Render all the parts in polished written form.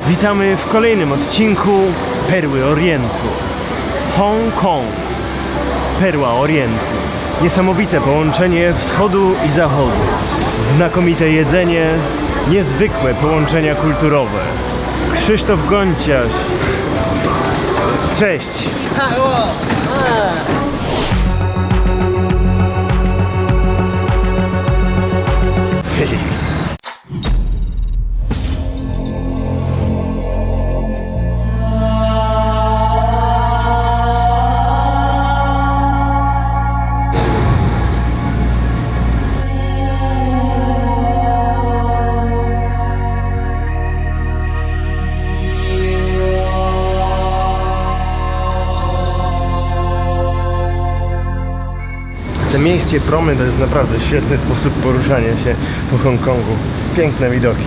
Witamy w kolejnym odcinku Perły Orientu. Hongkong, Perła Orientu. Niesamowite połączenie wschodu i zachodu. Znakomite jedzenie, niezwykłe połączenia kulturowe. Krzysztof Gonciarz. Cześć! Te miejskie promy to jest naprawdę świetny sposób poruszania się po Hongkongu. Piękne widoki.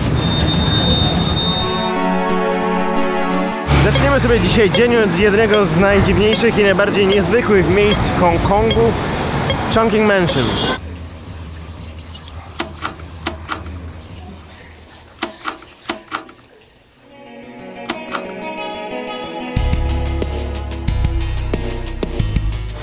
Zaczniemy sobie dzisiaj dzień od jednego z najdziwniejszych i najbardziej niezwykłych miejsc w Hongkongu, Chungking Mansion.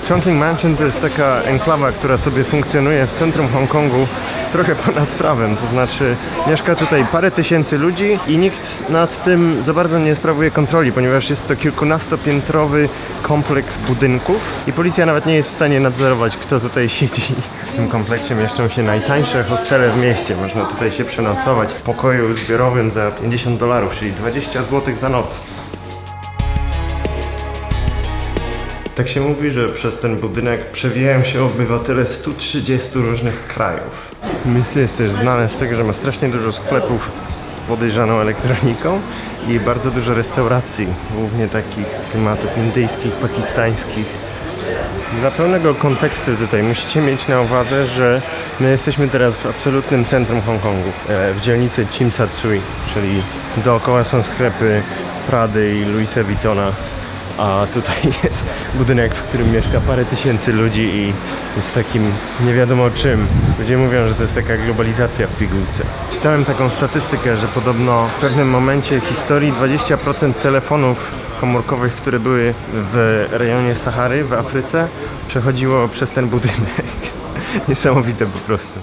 Chungking Mansion to jest taka enklawa, która sobie funkcjonuje w centrum Hongkongu trochę ponad prawem, to znaczy mieszka tutaj parę tysięcy ludzi i nikt nad tym za bardzo nie sprawuje kontroli, ponieważ jest to kilkunastopiętrowy kompleks budynków i policja nawet nie jest w stanie nadzorować, kto tutaj siedzi. W tym kompleksie mieszczą się najtańsze hostele w mieście. Można tutaj się przenocować w pokoju zbiorowym za $50, czyli 20 zł za noc. Tak się mówi, że przez ten budynek przewijają się obywatele 130 różnych krajów. Miejsce jest też znane z tego, że ma strasznie dużo sklepów z podejrzaną elektroniką i bardzo dużo restauracji, głównie takich klimatów indyjskich, pakistańskich. Dla pełnego kontekstu tutaj musicie mieć na uwadze, że my jesteśmy teraz w absolutnym centrum Hongkongu, w dzielnicy Tsim Sha Tsui, czyli dookoła są sklepy Prady i Louisa Vuittona. A tutaj jest budynek, w którym mieszka parę tysięcy ludzi i jest takim nie wiadomo czym. Ludzie mówią, że to jest taka globalizacja w pigułce. Czytałem taką statystykę, że podobno w pewnym momencie historii 20% telefonów komórkowych, które były w rejonie Sahary w Afryce, przechodziło przez ten budynek. Niesamowite po prostu.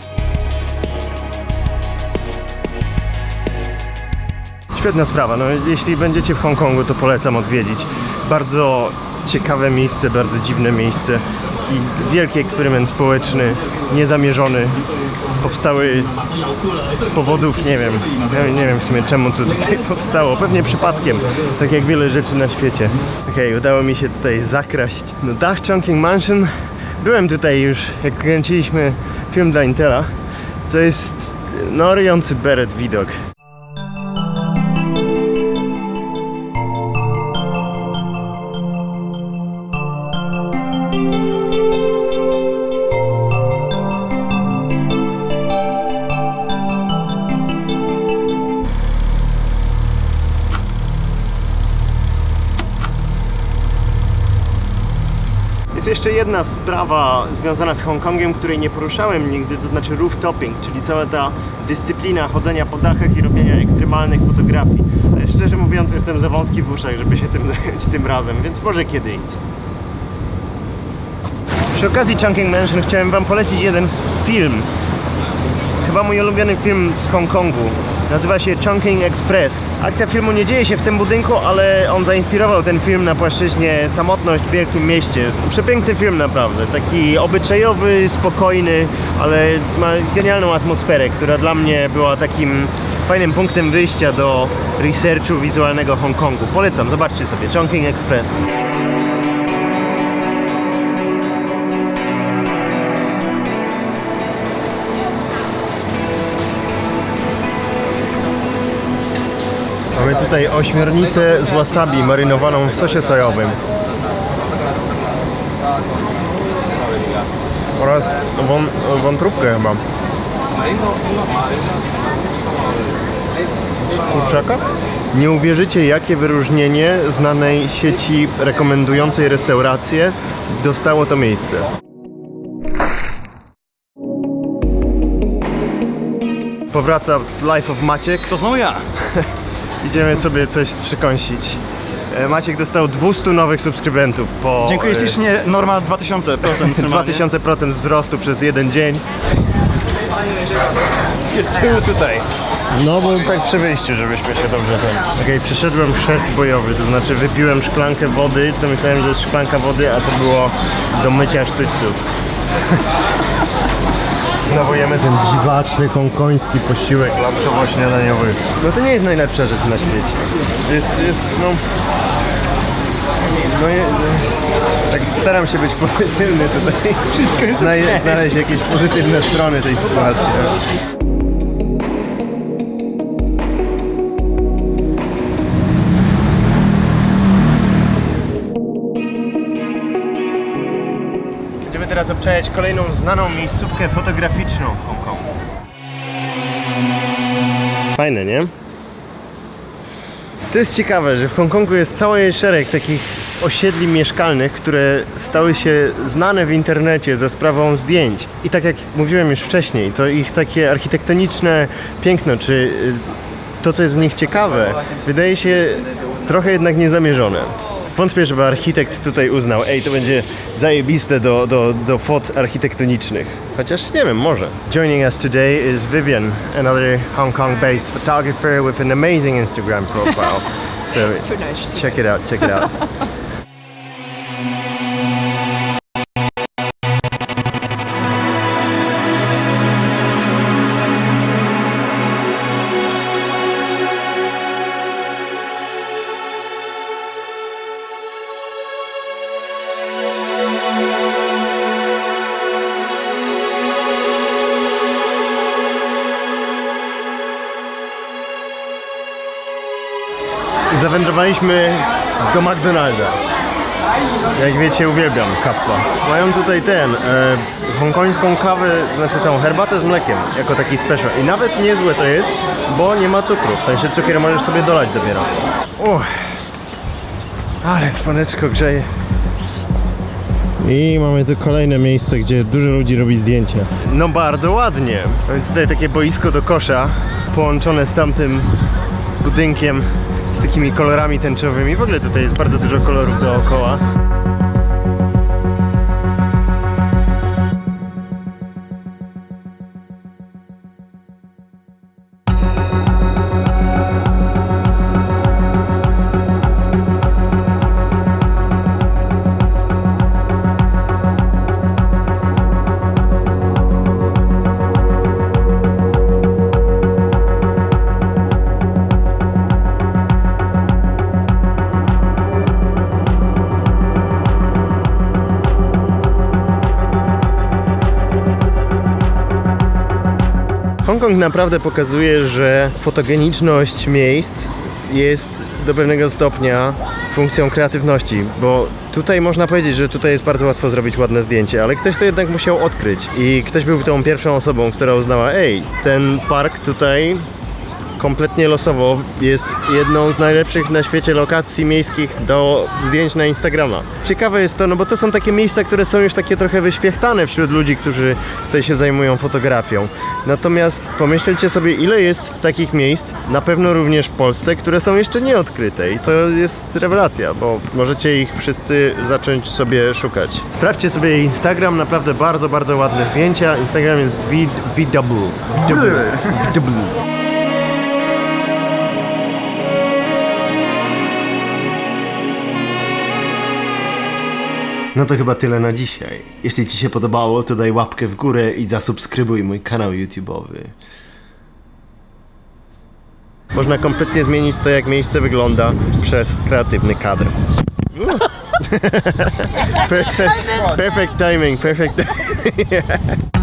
Świetna sprawa, no jeśli będziecie w Hongkongu, to polecam odwiedzić. Bardzo ciekawe miejsce, bardzo dziwne miejsce. Taki wielki eksperyment społeczny, niezamierzony. Powstały z powodów, nie wiem w sumie czemu to tutaj powstało. Pewnie przypadkiem, tak jak wiele rzeczy na świecie. Okej, udało mi się tutaj zakraść na dach Chungking Mansion. Byłem tutaj już, jak kręciliśmy film dla Intela. To jest no ryjący beret widok. Jest jeszcze jedna sprawa związana z Hongkongiem, której nie poruszałem nigdy, to znaczy rooftoping, czyli cała ta dyscyplina chodzenia po dachach i robienia ekstremalnych fotografii. Ale szczerze mówiąc jestem za wąski w uszach, żeby się tym zająć tym razem, więc może kiedyś. Przy okazji Chungking Mansion chciałem wam polecić jeden film. Chyba mój ulubiony film z Hongkongu. Nazywa się Chungking Express. Akcja filmu nie dzieje się w tym budynku, ale on zainspirował ten film na płaszczyźnie Samotność w wielkim mieście. Przepiękny film naprawdę. Taki obyczajowy, spokojny, ale ma genialną atmosferę, która dla mnie była takim fajnym punktem wyjścia do researchu wizualnego Hongkongu. Polecam, zobaczcie sobie Chungking Express. Mamy tutaj ośmiornicę z wasabi marynowaną w sosie sojowym oraz wątróbkę chyba z kurczaka. Nie uwierzycie, jakie wyróżnienie znanej sieci rekomendującej restaurację dostało to miejsce. Powraca Life of Maciek. To znowu ja. Idziemy sobie coś przykąsić. Maciek dostał 200 nowych subskrybentów po... Dziękuję ślicznie, norma 2000%. 2000% wzrostu przez jeden dzień. Tu tutaj. No bo tak przy wyjściu, żebyśmy się dobrze tam... Okej, przeszedłem chrzest bojowy, to znaczy wypiłem szklankę wody, co myślałem, że jest szklanka wody, a to było do mycia sztućców. Znowu jemy ten dziwaczny, hongkoński posiłek lunchowo-śniadaniowy. No to nie jest najlepsza rzecz na świecie. Tak staram się być pozytywny tutaj. Wszystko jest znaleźć jakieś pozytywne strony tej sytuacji. Będziemy teraz obczajać kolejną znaną miejscówkę fotograficzną w Hongkongu. Fajne, nie? To jest ciekawe, że w Hongkongu jest cały szereg takich osiedli mieszkalnych, które stały się znane w internecie za sprawą zdjęć. I tak jak mówiłem już wcześniej, to ich takie architektoniczne piękno, czy to, co jest w nich ciekawe, wydaje się trochę jednak niezamierzone. Wątpię, żeby architekt tutaj uznał, ej, to będzie zajebiste do fot architektonicznych. Chociaż nie wiem, może. Joining us today is Vivian, another Hong Kong-based photographer with an amazing Instagram profile. So check it out, check it out. Zawędrowaliśmy do McDonalda. Jak wiecie, uwielbiam kappa. Mają tutaj hongkońską kawę, znaczy tą herbatę z mlekiem, jako taki special. I nawet niezłe to jest, bo nie ma cukru. W sensie cukier możesz sobie dolać dopiero. Ale słoneczko grzeje. I mamy tu kolejne miejsce, gdzie dużo ludzi robi zdjęcia. No bardzo ładnie. Mamy tutaj takie boisko do kosza, połączone z tamtym budynkiem, z takimi kolorami tęczowymi. W ogóle tutaj jest bardzo dużo kolorów dookoła. Hongkong naprawdę pokazuje, że fotogeniczność miejsc jest do pewnego stopnia funkcją kreatywności, bo tutaj można powiedzieć, że tutaj jest bardzo łatwo zrobić ładne zdjęcie, ale ktoś to jednak musiał odkryć i ktoś był tą pierwszą osobą, która uznała, ej, ten park tutaj kompletnie losowo jest jedną z najlepszych na świecie lokacji miejskich do zdjęć na Instagrama. Ciekawe jest to, no bo to są takie miejsca, które są już takie trochę wyświechtane wśród ludzi, którzy tutaj się zajmują fotografią. Natomiast pomyślcie sobie, ile jest takich miejsc, na pewno również w Polsce, które są jeszcze nieodkryte i to jest rewelacja, bo możecie ich wszyscy zacząć sobie szukać. Sprawdźcie sobie Instagram, naprawdę bardzo, bardzo ładne zdjęcia. Instagram jest VW. No to chyba tyle na dzisiaj. Jeśli Ci się podobało, to daj łapkę w górę i zasubskrybuj mój kanał YouTube'owy. Można kompletnie zmienić to, jak miejsce wygląda przez kreatywny kadr. Perfect timing, perfect timing.